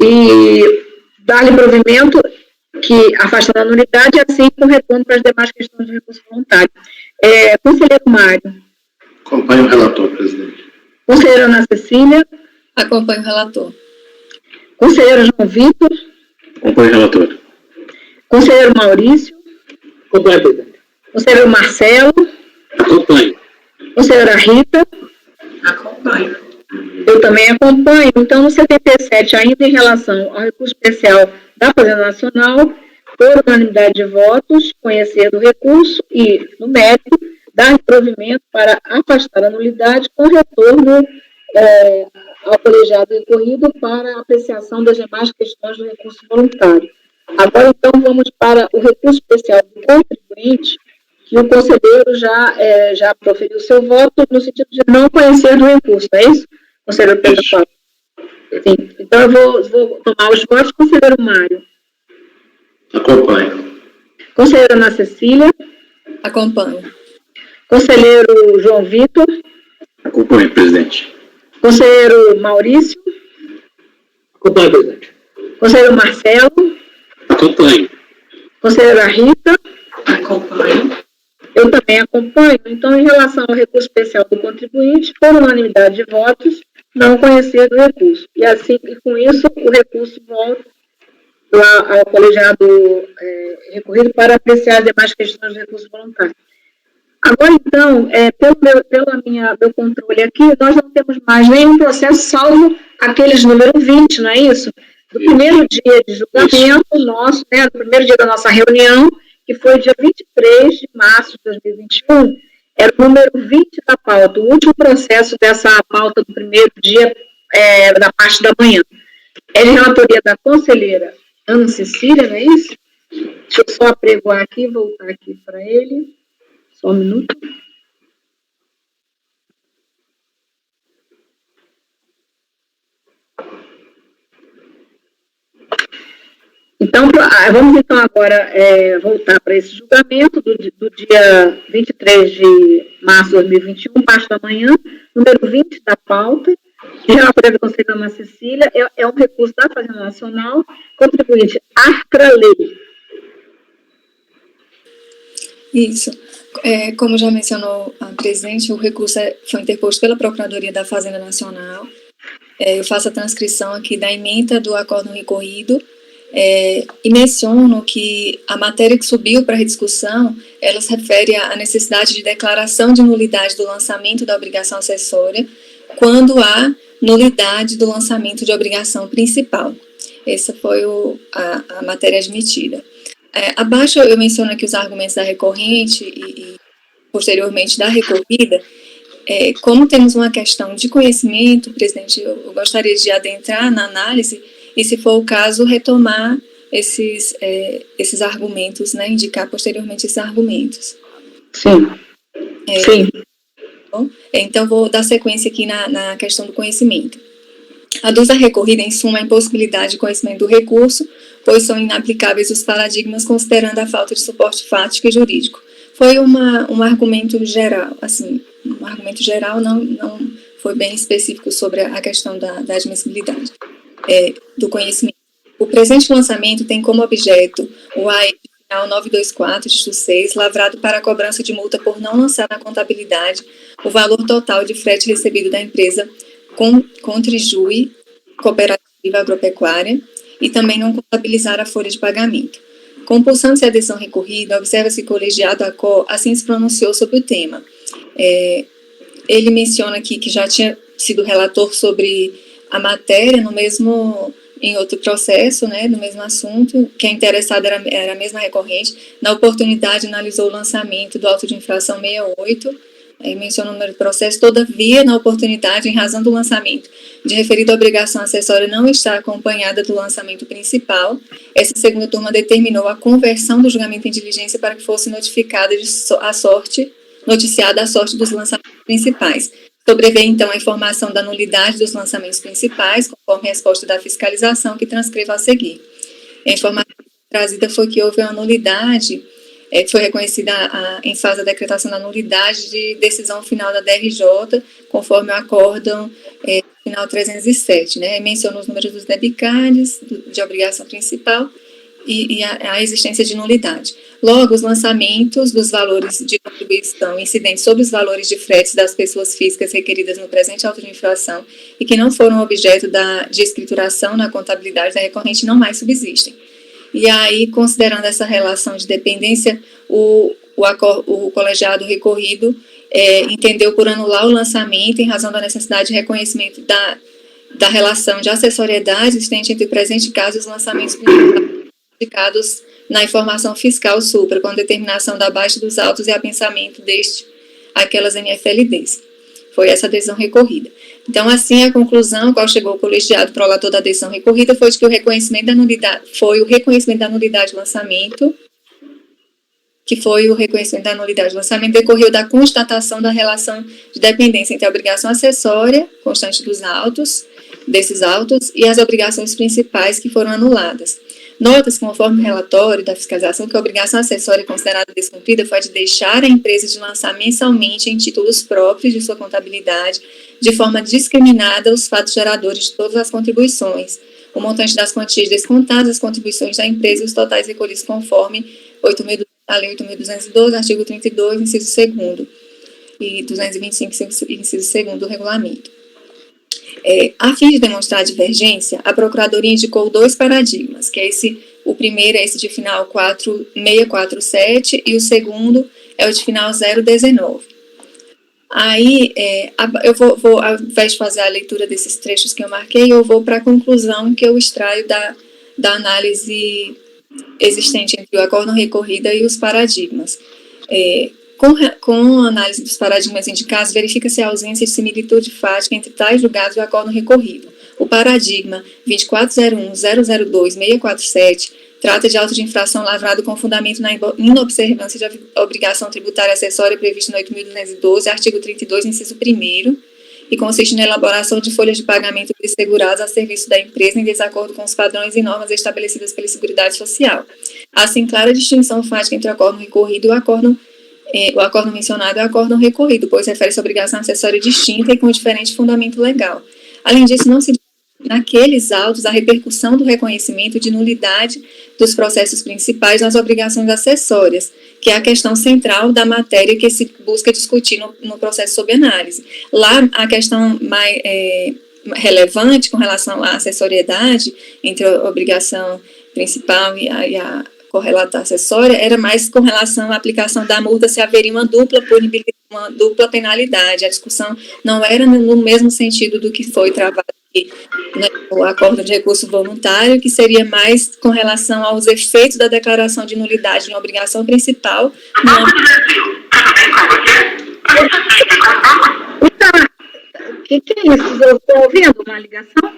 e dar-lhe provimento que afasta a nulidade, assim com retorno para as demais questões do recurso voluntário. Conselheiro Mário. Acompanho o relator, presidente. Conselheira Ana Cecília. Acompanho o relator. Conselheiro João Vitor. Acompanho o relator. Conselheiro Maurício. Acompanho, presidente. Conselheiro Marcelo. Acompanho. Conselheira Rita. Acompanho. Eu também acompanho. Então, no 77, ainda em relação ao recurso especial da Fazenda Nacional, por unanimidade de votos, conhecer do recurso e, no mérito, dar provimento para afastar a nulidade com retorno ao colegiado recorrido para apreciação das demais questões do recurso voluntário. Agora, então, vamos para o recurso especial do contribuinte, que o conselheiro já proferiu seu voto no sentido de não conhecer do recurso, não é isso? Conselheiro Pedro Paulo. Sim. Então, eu vou tomar os votos. Conselheiro Mário. Acompanho. Conselheira Ana Cecília. Acompanho. Conselheiro João Vitor. Acompanho, presidente. Conselheiro Maurício. Acompanho, presidente. Conselheiro Marcelo. Acompanho. Conselheira Rita. Acompanho. Eu também acompanho. Então, em relação ao recurso especial do contribuinte, por unanimidade de votos, não conhecer do recurso. E assim, e com isso, o recurso volta ao colegiado recorrido para apreciar as demais questões de recurso voluntário. Agora, então, pelo meu controle aqui, nós não temos mais nenhum processo, salvo aqueles número 20, não é isso? Do primeiro dia de julgamento nosso, né, do primeiro dia da nossa reunião, que foi dia 23 de março de 2021, era o número 20 da pauta, o último processo dessa pauta do primeiro dia, da parte da manhã. É de relatoria da conselheira Ana Cecília, não é isso? Deixa eu só apregoar aqui, voltar aqui para ele. Só um minuto. Então, vamos então agora voltar para esse julgamento do dia 23 de março de 2021, parte da manhã, número 20 da pauta, de relatoria da conselheira Ana Cecília, é um recurso da Fazenda Nacional, contribuinte Arcralei. Isso. Como já mencionou a presidente, o recurso foi interposto pela Procuradoria da Fazenda Nacional. Eu faço a transcrição aqui da ementa do acórdão recorrido e menciono que a matéria que subiu para rediscussão, ela se refere à necessidade de declaração de nulidade do lançamento da obrigação acessória quando há nulidade do lançamento de obrigação principal. Essa foi a matéria admitida. Abaixo eu menciono aqui os argumentos da recorrente e posteriormente da recorrida. Como temos uma questão de conhecimento, presidente, eu gostaria de adentrar na análise e, se for o caso, retomar esses argumentos, né, indicar posteriormente esses argumentos. Sim. Sim. Bom, então, vou dar sequência aqui na questão do conhecimento. Aduz a recorrida, em suma, a impossibilidade de conhecimento do recurso, pois são inaplicáveis os paradigmas considerando a falta de suporte fático e jurídico. Foi um argumento geral, assim, um argumento geral, não foi bem específico sobre a questão da admissibilidade do conhecimento. O presente lançamento tem como objeto o AE final 924, dígito 6, lavrado para a cobrança de multa por não lançar na contabilidade o valor total de frete recebido da empresa Contrijui Cooperativa Agropecuária e também não contabilizar a folha de pagamento. Compulsando-se a adesão recorrida, observa-se que o colegiado ACO assim se pronunciou sobre o tema. Ele menciona aqui que já tinha sido relator sobre a matéria em outro processo, né, no mesmo assunto, que a interessada era a mesma recorrente. Na oportunidade, analisou o lançamento do auto de infração 68, menciona o número do processo. Todavia, na oportunidade, em razão do lançamento de referida obrigação acessória não estar acompanhada do lançamento principal, essa segunda turma determinou a conversão do julgamento em diligência para que fosse noticiada a sorte dos lançamentos principais. Sobreveio, então, a informação da nulidade dos lançamentos principais, conforme a resposta da fiscalização, que transcrevo a seguir. A informação trazida foi que houve uma nulidade, foi reconhecida em fase da decretação da nulidade de decisão final da DRJ, conforme o acórdão final 307, né? Menciona os números dos debicários, de obrigação principal, e a existência de nulidade. Logo, os lançamentos dos valores de contribuição incidentes sobre os valores de fretes das pessoas físicas requeridas no presente auto de infração e que não foram objeto de escrituração na contabilidade da recorrente não mais subsistem. E aí, considerando essa relação de dependência, o colegiado recorrido entendeu por anular o lançamento em razão da necessidade de reconhecimento da relação de acessoriedade existente entre o presente caso e os lançamentos indicados na informação fiscal supra, com determinação da baixa dos autos e apensamento aquelas NFLDs. Foi essa adesão recorrida. Então, assim, a conclusão, qual chegou o colegiado prolator da adesão recorrida, foi de que o reconhecimento da nulidade do lançamento, decorreu da constatação da relação de dependência entre a obrigação acessória, constante desses autos, e as obrigações principais que foram anuladas. Nota-se, conforme o relatório da fiscalização, que a obrigação acessória considerada descumprida foi a de deixar a empresa de lançar mensalmente em títulos próprios de sua contabilidade, de forma discriminada, os fatos geradores de todas as contribuições, o montante das quantias descontadas, as contribuições da empresa e os totais recolhidos conforme a Lei 8.212, artigo 32, inciso 2º, e 225, inciso 2º do regulamento. A fim de demonstrar a divergência, a Procuradoria indicou 2 paradigmas, que é o primeiro é esse de final 4647 e o segundo é o de final 019. Aí, eu vou, ao invés de fazer a leitura desses trechos que eu marquei, eu vou para a conclusão que eu extraio da análise existente entre o acórdão recorrida e os paradigmas. Com a análise dos paradigmas indicados, verifica-se a ausência de similitude fática entre tais julgados e o acórdão recorrido. O paradigma 2401.002.647 trata de auto de infração lavrado com fundamento na inobservância de obrigação tributária acessória prevista no 8.212, artigo 32, inciso 1º, e consiste na elaboração de folhas de pagamento dos segurados a serviço da empresa em desacordo com os padrões e normas estabelecidas pela Seguridade Social. Assim, clara distinção fática entre o acórdão recorrido e o acórdão mencionado é o acórdão recorrido, pois refere-se a obrigação acessória distinta e com diferente fundamento legal. Além disso, não se naqueles autos a repercussão do reconhecimento de nulidade dos processos principais nas obrigações acessórias, que é a questão central da matéria que se busca discutir no processo sob análise. Lá, a questão mais relevante com relação à acessoriedade entre a obrigação principal e a correlata acessória era mais com relação à aplicação da multa, se haveria uma dupla punibilidade, uma dupla penalidade. A discussão não era no mesmo sentido do que foi travado aqui, né, o acordo de recurso voluntário, que seria mais com relação aos efeitos da declaração de nulidade em obrigação principal. O que é isso? Eu estou ouvindo uma ligação?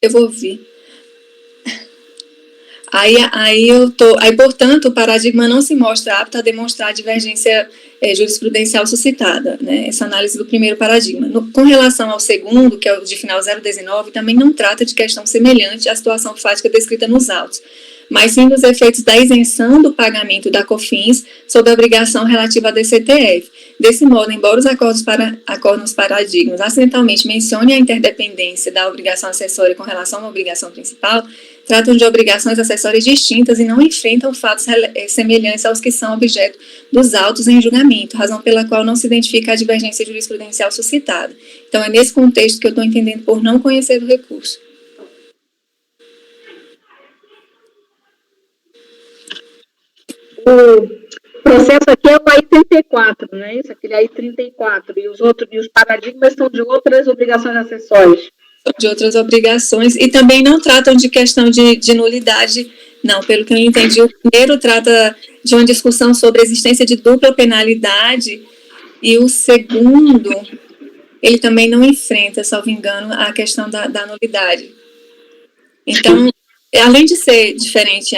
Eu vou ouvir. Aí, portanto, o paradigma não se mostra apto a demonstrar a divergência jurisprudencial suscitada, né, essa análise do primeiro paradigma. Com relação ao segundo, que é o de final 019, também não trata de questão semelhante à situação fática descrita nos autos, mas sim dos efeitos da isenção do pagamento da COFINS sobre a obrigação relativa à DCTF. Desse modo, embora os acordos paradigmas acidentalmente mencionem a interdependência da obrigação acessória com relação a uma obrigação principal, tratam de obrigações acessórias distintas e não enfrentam fatos semelhantes aos que são objeto dos autos em julgamento, razão pela qual não se identifica a divergência jurisprudencial suscitada. Então, é nesse contexto que eu estou entendendo por não conhecer o recurso. O processo aqui é o AI 34, não é isso? Aquele AI 34. E os paradigmas são de outras obrigações acessórias. De outras obrigações, e também não tratam de questão de nulidade, não, pelo que eu entendi. O primeiro trata de uma discussão sobre a existência de dupla penalidade, e o segundo, ele também não enfrenta, salvo engano, a questão da nulidade. Então, além de ser diferente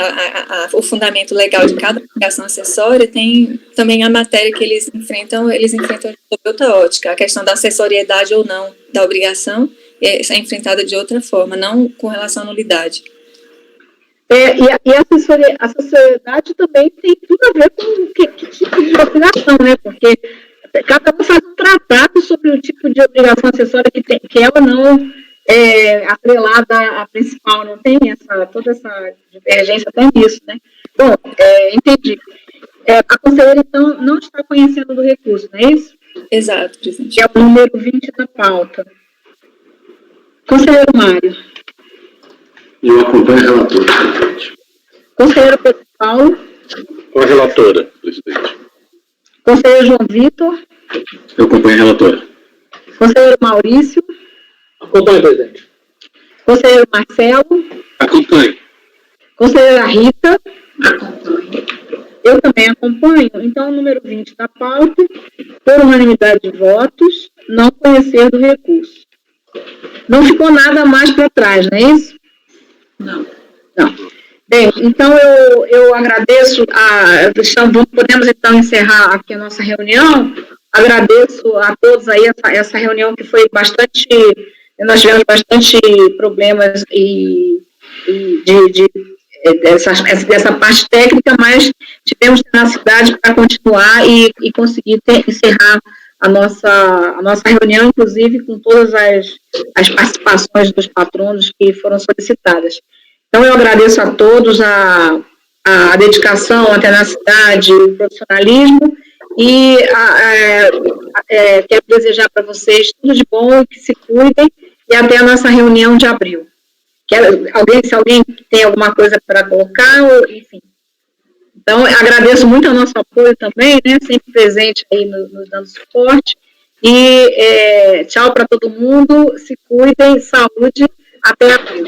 o fundamento legal de cada obrigação acessória, tem também a matéria que eles enfrentam sob outra ótica, a questão da acessoriedade ou não da obrigação, é enfrentada de outra forma, não com relação à nulidade. E a acessoriedade também tem tudo a ver com que tipo de obrigação, né? Porque cada um faz um tratado sobre o tipo de obrigação acessória que ela não é atrelada à principal, não tem toda essa divergência até nisso, né? Bom, entendi. A conselheira, então, não está conhecendo do recurso, não é isso? Exato, presidente. Que é o número 20 da pauta. Conselheiro Mário. Eu acompanho a relatora, presidente. Conselheiro Pedro Paulo. Com a relatora, presidente. Conselheiro João Vitor. Eu acompanho a relatora. Conselheiro Maurício. Acompanho, presidente. Conselheiro Marcelo. Acompanho. Conselheira Rita. Eu também acompanho. Então, o número 20 da pauta, por unanimidade de votos, não conhecer do recurso. Não ficou nada mais para trás, não é isso? Não. Bem, então eu agradeço podemos então encerrar aqui a nossa reunião. Agradeço a todos aí essa reunião que foi nós tivemos bastante problemas dessa parte técnica, mas tivemos tenacidade para continuar e conseguir encerrar a nossa reunião, inclusive com todas as participações dos patronos que foram solicitadas. Então, eu agradeço a todos a dedicação, a tenacidade, o profissionalismo e quero desejar para vocês tudo de bom, que se cuidem e até a nossa reunião de abril. Se alguém tem alguma coisa para colocar, ou, enfim. Então, agradeço muito ao nosso apoio também, né, sempre presente aí nos dando suporte, e tchau para todo mundo, se cuidem, saúde, até abril.